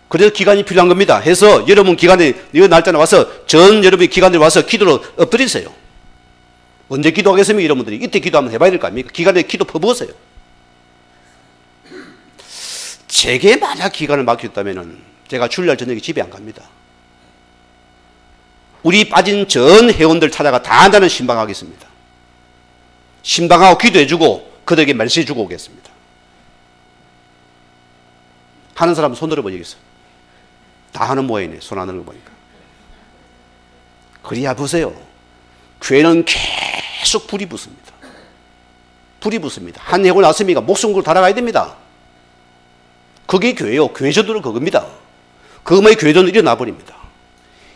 그래서 기간이 필요한 겁니다. 해서 여러분 기간에 이 날짜에 와서 전 여러분이 기관들이 와서 기도로 엎드리세요. 언제 기도하겠습니까? 여러분들이 이때 기도 한번 해봐야 될 거 아닙니까? 기간에 기도 퍼부으세요. 제게 만약 기간을 맡겼다면 제가 주일날 저녁에 집에 안 갑니다. 우리 빠진 전 회원들 찾아가 다 한다는 신방하겠습니다. 신방하고 기도해주고 그들에게 말씀해주고 오겠습니다. 하는 사람 손 들어보시겠어요? 다 하는 모양이네. 손 안 하는 거 보니까. 그래야 보세요. 교회는 계속 불이 붙습니다. 불이 붙습니다. 한 해고 났으니까 목숨 걸고 달아가야 됩니다. 그게 교회요. 교회 전도는 그겁니다. 그거의 교회 전도 일어나 버립니다.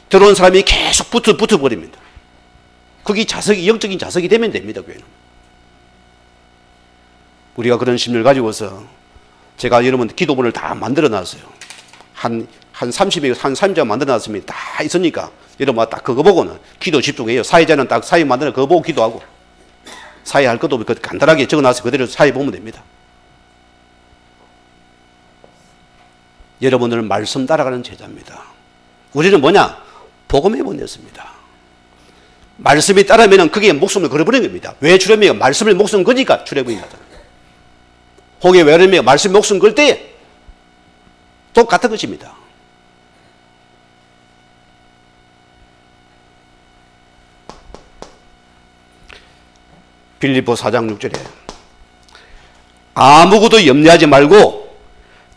들어온 사람이 계속 붙어버립니다. 그게 자석이, 영적인 자석이 되면 됩니다. 교회는. 우리가 그런 심리를 가지고서 제가 여러분 기도본을 다 만들어 놨어요. 한 30여, 한 30장 만들어 놨습니다. 다 있으니까 여러분 딱 그거 보고는 기도 집중해요. 사회자는 딱 사회 만들어 그거 보고 기도하고 사회 할 것도 없고 간단하게 적어 놨어요. 그대로 사회 보면 됩니다. 여러분들은 말씀 따라가는 제자입니다. 우리는 뭐냐? 복음의 본이었습니다. 말씀이 따르면 그게 목숨을 걸어버리는 겁니다. 왜 출애굽이가 말씀을 목숨 거니까 출애굽인 거잖아요. 혹에 왜 그러면 말씀 목숨 걸 때 똑같은 것입니다. 빌립보 4장 6절에 아무것도 염려하지 말고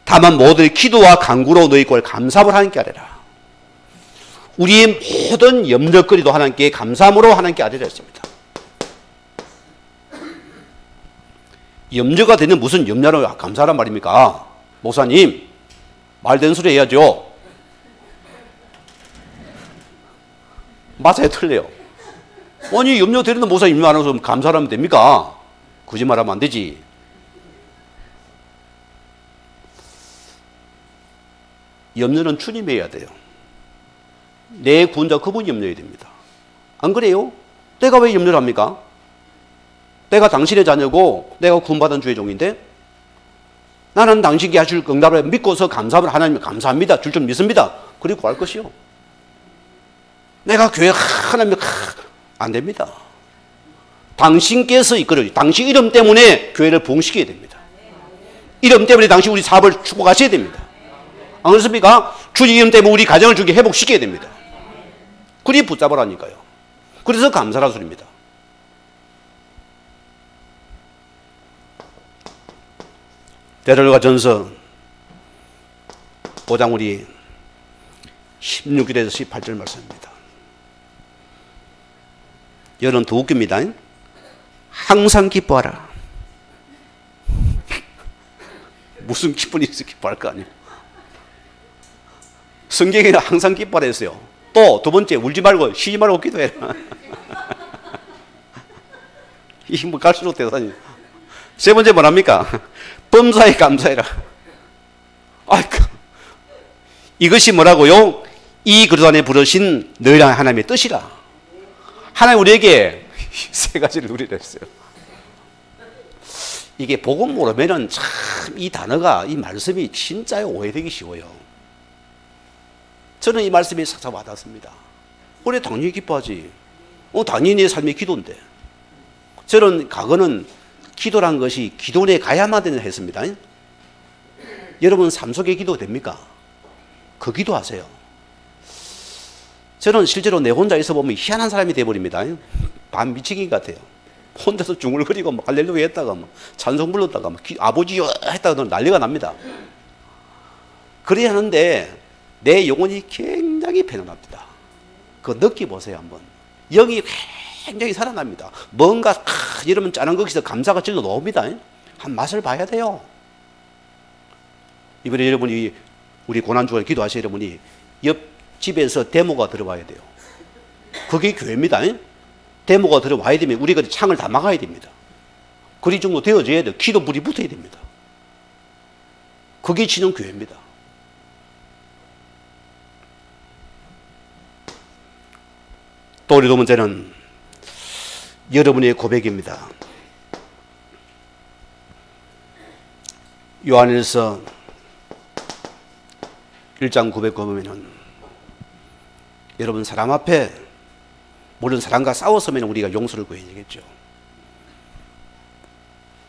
다만 모든 기도와 간구로 너희 꼴 감사함을 하나님께 아뢰라. 우리의 모든 염려거리도 하나님께 감사함으로 하나님께 아뢰라 했습니다. 염려가 되는 무슨 염려로 감사하란 말입니까? 목사님, 말된 소리 해야죠. 맞아요, 틀려요. 아니, 염려 되는데 목사님 염려 안 하면서 감사하면 됩니까? 거짓말하면 안 되지. 염려는 주님이 해야 돼요. 내 구원자 그분이 염려해야 됩니다. 안 그래요? 내가 왜 염려를 합니까? 내가 당신의 자녀고 내가 구원받은 주의 종인데 나는 당신께 하실 응답을 믿고서 감사함을 하나님 감사합니다. 줄 줄 믿습니다. 그리고 구할 것이요. 내가 교회 하나님 안 됩니다. 당신께서 이끌어요. 당신 이름 때문에 교회를 부흥시켜야 됩니다. 이름 때문에 당신 우리 사업을 축복하셔야 됩니다. 안 그렇습니까? 주님 이름 때문에 우리 가정을 주게 회복시켜야 됩니다. 그리 붙잡으라니까요. 그래서 감사라는 소리입니다. 데살로니가 전서 5장 우리 16절에서 18절 말씀입니다. 여러분 더 웃깁니다. 항상 기뻐하라. 무슨 기쁜 일이 있어 기뻐할 거 아니에요. 성경에는 항상 기뻐하라 했어요. 또 두 번째 울지 말고 쉬지 말고 기도해라. 이 뭐 갈수록 대단히. 세 번째 뭐랍니까? 범사에 감사해라. 아이고. 이것이 뭐라고요? 이 그릇 안에 부르신 너희랑 하나님의 뜻이라. 하나님 우리에게 세 가지를 누리라 했어요. 이게 복음 모르면은 참 이 단어가 이 말씀이 진짜 오해되기 쉬워요. 저는 이 말씀이 싹싹 와닿습니다. 우리 당연히 기뻐하지. 당연히 내 삶이 기도인데. 저는 과거는 기도란 것이 기도원에 가야만 되는 했습니다. 여러분 삶 속에 기도 됩니까? 그 기도하세요. 저는 실제로 내 혼자 있어 보면 희한한 사람이 되어버립니다. 반 미치긴 같아요. 혼자서 중얼거리고 막 할렐루야 했다가 막 찬송 불렀다가 막 아버지요 했다가 난리가 납니다. 그래야 하는데 내 영혼이 굉장히 편안합니다. 그거 느껴보세요 한번. 영이 굉장히 살아납니다. 뭔가 이러면 짠한 거기서 감사가 질러 나옵니다. 한 맛을 봐야 돼요. 이번에 여러분이 우리 고난주간 기도하시는 여러분이 옆 집에서 데모가 들어와야 돼요. 그게 교회입니다. 데모가 들어와야 되면 우리가 창을 다 막아야 됩니다. 그리 정도 되어져야 돼요. 기도 불이 붙어야 됩니다. 그게 진정 교회입니다. 또 우리 두 번째는 여러분의 고백입니다. 요한일서 1장 900 보면은 여러분 사람 앞에 물론 사람과 싸웠으면 우리가 용서를 구해야 되겠죠.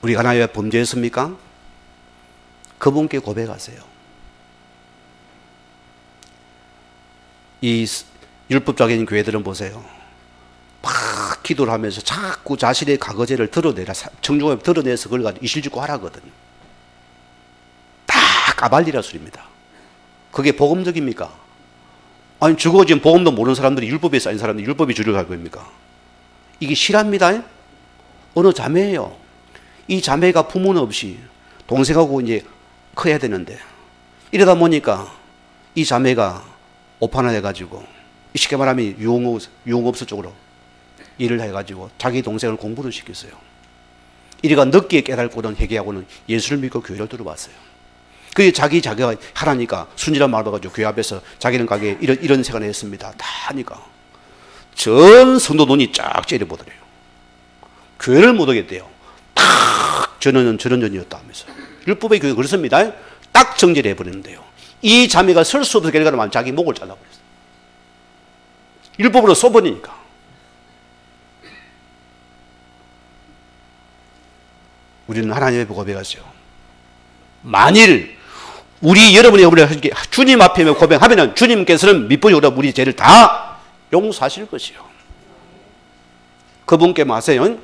우리가 하나님의 범죄했습니까? 그분께 고백하세요. 이 율법적인 교회들은 보세요. 막 기도를 하면서 자꾸 자신의 과거죄를 드러내라. 정중하게 드러내서 그걸 가지고 이실직고 하라거든요. 다 까발리라 소리입니다. 그게 복음적입니까? 아니 저거 지금 복음도 모르는 사람들이 율법에 쌓인 사람들이 율법이 주를 갈 겁니까? 이게 실합니다. 어느 자매예요. 이 자매가 부모는 없이 동생하고 이제 커야 되는데 이러다 보니까 이 자매가 오판을 해가지고 쉽게 말하면 유흥업소 쪽으로 일을 해가지고 자기 동생을 공부를 시켰어요. 이래가 늦게 깨달고는 회개하고는 예수를 믿고 교회를 들어왔어요. 그게 자기가 하라니까 순진한 말을 가지고 교회 앞에서 자기는 가게 이런 생각을 했습니다. 다 하니까 전 성도 눈이 쫙 째려보더래요. 교회를 못 오겠대요. 딱 전원전이었다 하면서. 율법의 교회 그렇습니다. 딱 정죄를 해버리는데요. 이 자매가 설 수 없어서 결과로 말하면 자기 목을 잘라버렸어요. 율법으로 써버리니까. 우리는 하나님의 고백하죠. 만일 여러분이 주님 앞에 고백하면 주님께서는 밑보시고 우리 죄를 다 용서하실 것이요. 그분께 마세요.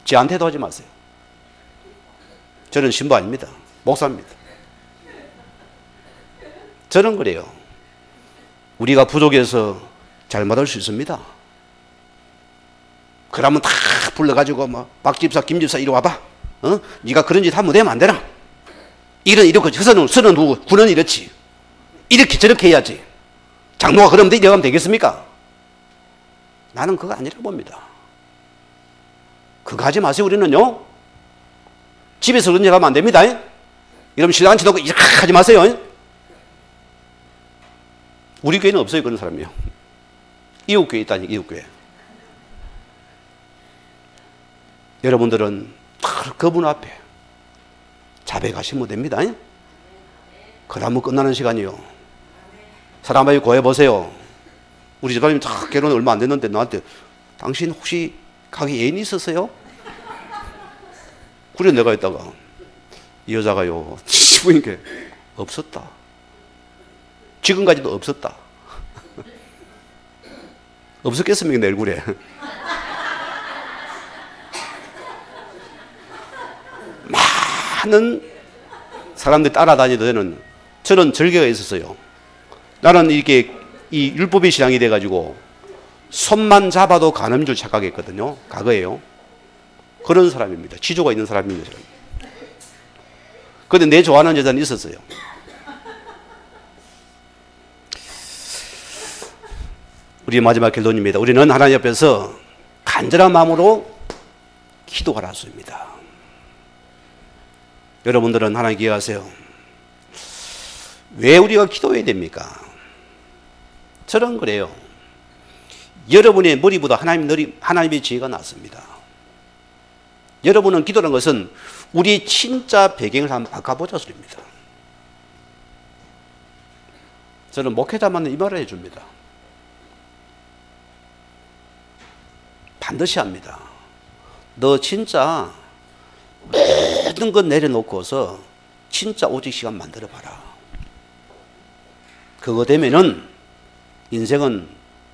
저한테도 하지 마세요. 저는 신부 아닙니다. 목사입니다. 저는 그래요. 우리가 부족해서 잘못할 수 있습니다. 그러면 다 불러가지고 박 집사, 김 집사 이리 와봐. 네가 그런 짓 하면 되면 안 되나? 이렇게 서는 누구 군은 이렇지. 이렇게 저렇게 해야지. 장로가 그러면 이래가면 되겠습니까? 나는 그거 아니라 봅니다. 그거 하지 마세요. 우리는요. 집에서 그런 일 하면 안 됩니다. 이러면 신랑 치놓고 이렇게 하지 마세요. 우리 교회는 없어요. 그런 사람이요. 이웃교회 있다니, 이웃교회. 여러분들은 그분 앞에 자백하시면 됩니다. 그러면 끝나는 시간이요. 사람에게 고해보세요. 우리 집사님 다 결혼 얼마 안 됐는데 나한테 당신 혹시 가게 애인이 있었어요? 그래 내가 했다가 이 여자가요 시부인께 없었다. 지금까지도 없었다. 없었겠습니까 내 얼굴에. 많은 사람들이 따라다니던 저는 절개가 있었어요. 나는 이게 이 율법의 신앙이 돼가지고 손만 잡아도 가는 줄 착각했거든요. 과거에요. 그런 사람입니다. 지조가 있는 사람입니다. 그런데 내 좋아하는 여자는 있었어요. 우리 마지막 결론입니다. 우리는 하나님 앞에서 간절한 마음으로 기도하라 습니다. 여러분들은 하나님 기억하세요. 왜 우리가 기도해야 됩니까? 저는 그래요. 여러분의 머리보다 하나님의 지혜가 낫습니다. 여러분은 기도라는 것은 우리 진짜 배경을 한번 바꿔보자 소리입니다. 저는 목회자만 이 말을 해줍니다. 반드시 합니다. 너 진짜 모든 것 내려놓고서 진짜 오직 시간 만들어봐라. 그거 되면은 인생은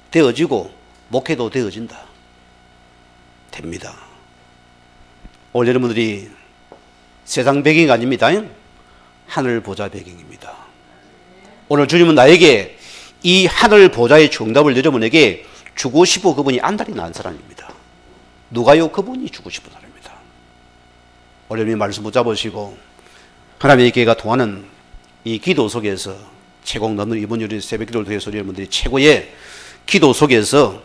되어지고 목회도 되어진다. 됩니다. 오늘 여러분들이 세상 배경이 아닙니다. 하늘 보좌 배경입니다. 오늘 주님은 나에게 이 하늘 보좌의 정답을 여러분에게 주고 싶어 그분이 안달이 난 사람입니다. 누가요? 그분이 주고 싶은 사람입니다. 오늘 여러분이 말씀 붙잡으시고 하나님의 교회가 통하는 이 기도 속에서 채곡 넘는 이번 요리 새벽 기도를 통해서 여러분들이 최고의 기도 속에서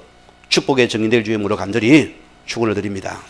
축복의 정인될 주임으로 간절히 축원을 드립니다.